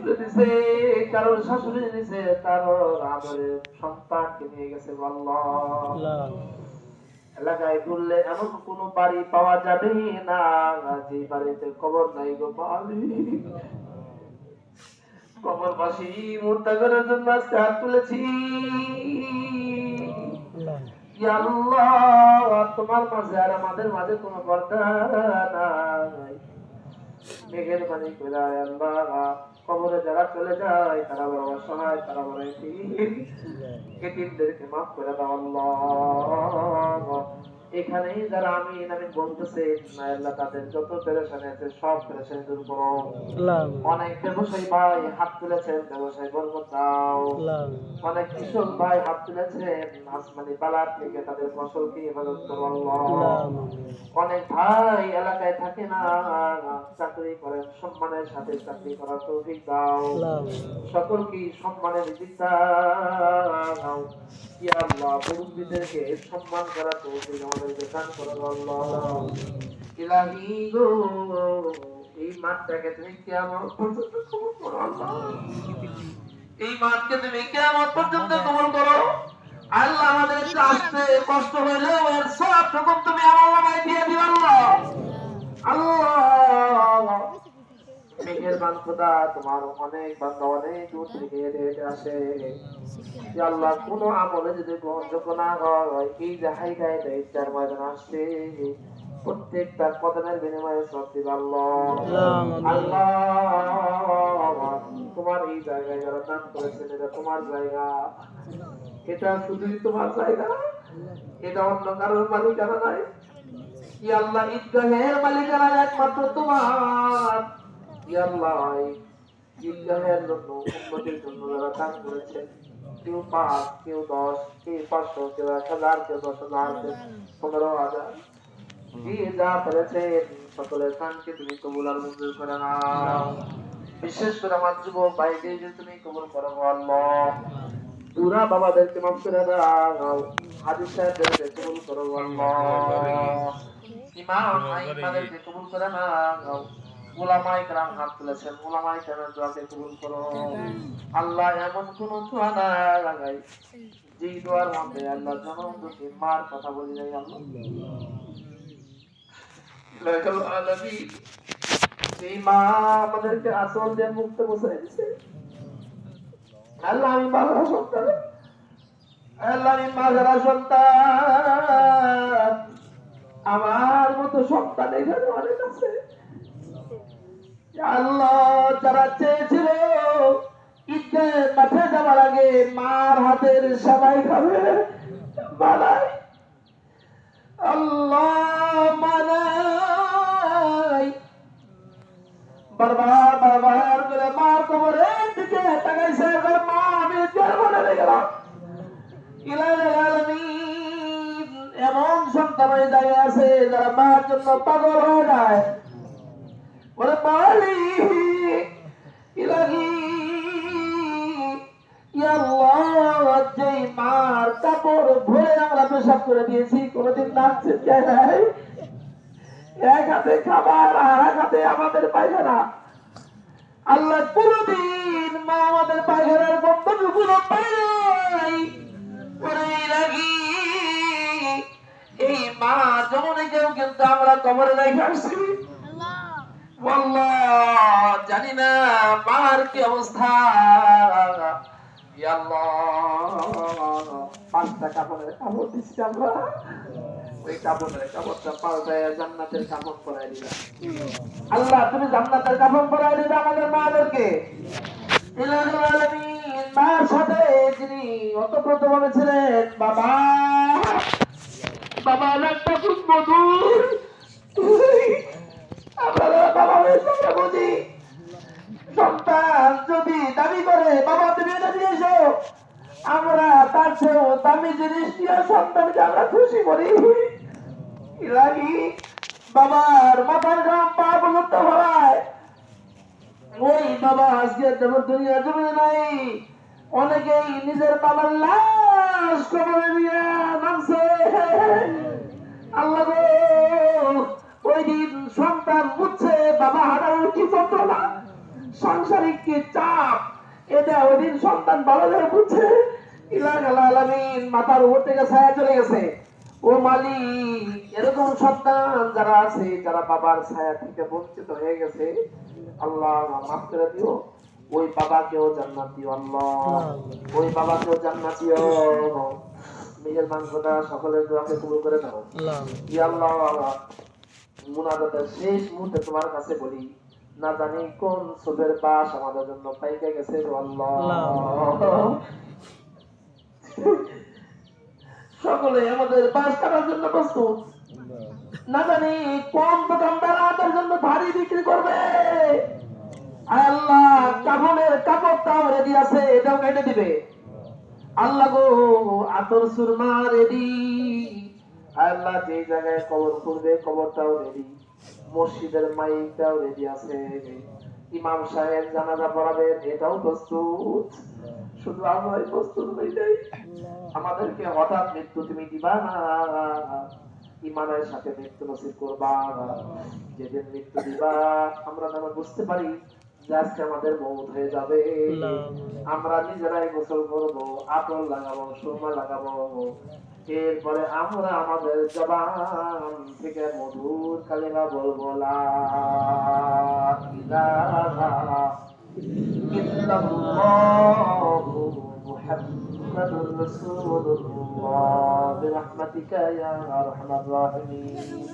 তুলে দিছে, কারোর শাশুড়ি দিছে, কারোর আদরের সন্তানকে নিয়ে গেছে। আল্লাহ, এলাকায় ঘুরলে এমন কোন বাড়ি পাওয়া যাবে না যে বাড়িতে কবর নাই গো মালিক। কবরবাসী মুর্তাজারের জন্য আজকে হাত তুলেছি। ইয়া আল্লাহ, তোমার মাঝে আর আমাদের মাঝে কোনো পর্দা নাই। মেঘের পানি করে আল্লাহ, কবরে যারা চলে যায় তারা বড় অসহায়, তারা বড় এতিমদেরকে মাফ করে দাও আল্লাহ। এখানেই যারা আমিন আমিন বলতেছে আল্লাহ, তাদের যত পেরেশানি আছে সব পেরেশানি দূর করো। অনেক ব্যবসায়ী ভাই হাত তুলেছেন, ব্যবসায়ী বরকত দাও। অনেক কৃষক ভাই হাত তুলেছেন, আসমানি বালার থেকে তাদের ফসলকে হেফাজত করো আল্লাহ। অনেক ভাই এলাকায় থাকে না, চাকরি করেন, সম্মানের সাথে চাকরি করার তৌফিক দাও। সকলকে সম্মানের রিজিক দাও। ইয়া আল্লাহ, মুরব্বিদেরকে সম্মান করার তৌফিক আমাদেরকে দান করো আল্লাহ। ইলাহি গো, এই মাঠটাকে তুমি কিয়ামত পর্যন্ত কবুল করো আল্লাহ। এই মাঠকে তুমি কিয়ামত পর্যন্ত কবুল করো আল্লাহ। আমাদের আসতে কষ্ট হইলেও এর সব রকম তুমি আমার নামায় দিয়ে দিও আল্লাহ। আল্লাহ, মেহেরবান খোদা, তোমার অনেক বান্দা অনেক দূর থেকে হেঁটে হেঁটে আসে। ইয়া আল্লাহ, কোন আমলে যদি গ্রহণযোগ্য না হয়, এই যে হাইটায় ইফতার ময়দান আসছে, প্রত্যেকটা কদমের বিনিময়ে সব দিবে আল্লাহ। আল্লাহ, তোমার এই জায়গায় যারা দান করেছেন, এটা তোমার জায়গা, এটা শুধুই তোমার জায়গা, এটা অন্য কারোর মালিকানা নাই। ইয়া আল্লাহ, ঈদগাহের মালিকানা একমাত্র তোমার। ইয়া আল্লাহ, ঈদগাহের জন্য, উম্মতের জন্য যারা দান করেছে, কেউ 5, কেউ 10, কেউ 500, কেউ 1000, কেউ 10,000, কেউ 15,000, যে যা পেরেছে সকলের দানকে তুমি কবুল আর মঞ্জুর করে নাও। বিশেষ করে আমার যুবক ভাইদের তুমি কবুল করো আল্লাহ। বুড়া বাবাদেরকে মাফ করে দাও, হাজী সাহেবদেরকে কবুল করো আল্লাহ। ইমাম আইমাদেরকে কবুল করে নাও। উলামায়ে কেরাম হাত তুলেছেন, উলামায়ে কেরামের দোয়াকে কবুল করো আল্লাহ। এমন কোন দোয়া নাই যে দোয়ার মধ্যে আল্লাহ জনম দুঃখী মার কথা বলি নাই আল্লাহ। লাকাল আলামিন, এই মা আমাদেরকে আসল দিয়ে মুক্ত বসাই দিছে আল্লাহ। আমি বাবার সন্তান, আল্লাহ আমি বাবার সন্তান, আমার মতো সন্তান এখানে অনেক আছে আল্লাহ। যারা চেয়েছিল ঈদের মাঠে যাওয়ার আগে মার হাতের সবাই খাবে, বালাই আল্লাহ মানাই, বারবার বারবার করে মার কবরের দিকে তাকাইছে, মা আমি মনে গেলাম। এমন সন্তান জায়গায় আছে যারা মার জন্য পাগল হয়ে যায়। বলে মালিক, ইলাহি, ইয়া আল্লাহ, যে মার কাপড় ভরে আমরা পেশাব করে দিয়েছি, কোনোদিন নাচছে কে নাই, এক হাতে খাবার আর এক হাতে আমাদের পায়খানা। আল্লাহ, কোনদিন মা আমাদের পায়খানার বন্ধনগুলো পাই নাই। এই মা জননীকেও কিন্তু আমরা কবরে রেখে আসছি। জানি না মার কি অবস্থা। ইয়া আল্লাহ, 5টা কাপড়ের কাপড় দিচ্ছি আমরা, ওই কাপড়ের কাপড়টা পাল্টায় জান্নাতের কাপড় পরাই দিবা আল্লাহ। তুমি জান্নাতের কাপড় পরাই দিবে আমাদের মাদেরকে। ইলাহুল আলামিন, মার সাথে যিনি ওতপ্রোতভাবে ছিলেন, বাবা, বাবা একটা খুব মধুর, আমরা বাবা হয়েছে বুঝি। সন্তান যদি দাবি করে বাবা তুমি এটা দিয়েছো, আমরা তার চেয়েও দামি জিনিস দিয়ে সন্তানকে আমরা খুশি করি। ইলাহি, বাবার মাথার ঘাম পা পর্যন্ত ভরায়, ওই বাবা আজকে যেমন দুনিয়া জমে নাই। অনেকেই নিজের বাবার লাশ কবরে নিয়ে নামছে আল্লাহ গো। ওই দিন সন্তান বুঝছে বাবা হারানোর কি যন্ত্রণা, সাংসারিক কি চাপ এটা ওইদিন সন্তান ভালো করে বুঝছে ইলাহ আলামিন মাথার উপর থেকে ছায়া চলে গেছে। ও মালিক, এরকম সন্তান যারা আছে যারা বাবার ছায়া থেকে বঞ্চিত হয়ে গেছে, আল্লাহ মাফ করে দিও। ওই বাবাকেও জান্নাত দিও আল্লাহ, ওই বাবাকেও জান্নাত দিও। নিজের মাংসটা সকলের দোয়াকে কবুল করে দাও ইয়া আল্লাহ। মুনাজাতের শেষ মুহূর্তে তোমার কাছে বলি, না জানি কোন সুবের পাশ আমাদের জন্য পাইকে গেছে গো আল্লাহ। সকলে আমাদের পাশ কাটার জন্য প্রস্তুত। না জানি কোন দোকানদার আমাদের জন্য ভারী বিক্রি করবে। আল্লাহ কাফনের কাপড়টাও রেডি আছে, এটাও কেটে দিবে আল্লাহ গো। আতর সুরমা রেডি আল্লাহ, যে জায়গায় কবর করবে কবরটাও রেডি, মসজিদের মাইকটাও রেডি আছে, ইমাম সাহেব জানাজা পড়াবেন এটাও প্রস্তুত। শুধু আমরাই প্রস্তুত হয়ে যাই। আমাদেরকে হঠাৎ মৃত্যু তুমি দিবা না, ইমানের সাথে মৃত্যু নসিব করবা। যেদিন মৃত্যু দিবা আমরা যেন বুঝতে পারি যে আজকে আমাদের মৌত হয়ে যাবে। আমরা নিজেরাই গোসল করবো, আতর লাগাবো, সুরমা লাগাবো, এরপরে আমরা আমাদের জবান থেকে মধুর কালিমা বলবো লা ইলাহা ইল্লাল্লাহু মুহাম্মাদুর রাসূলুল্লাহ বিরহমাতিকা ইয়া আরহামার রাহিমিন।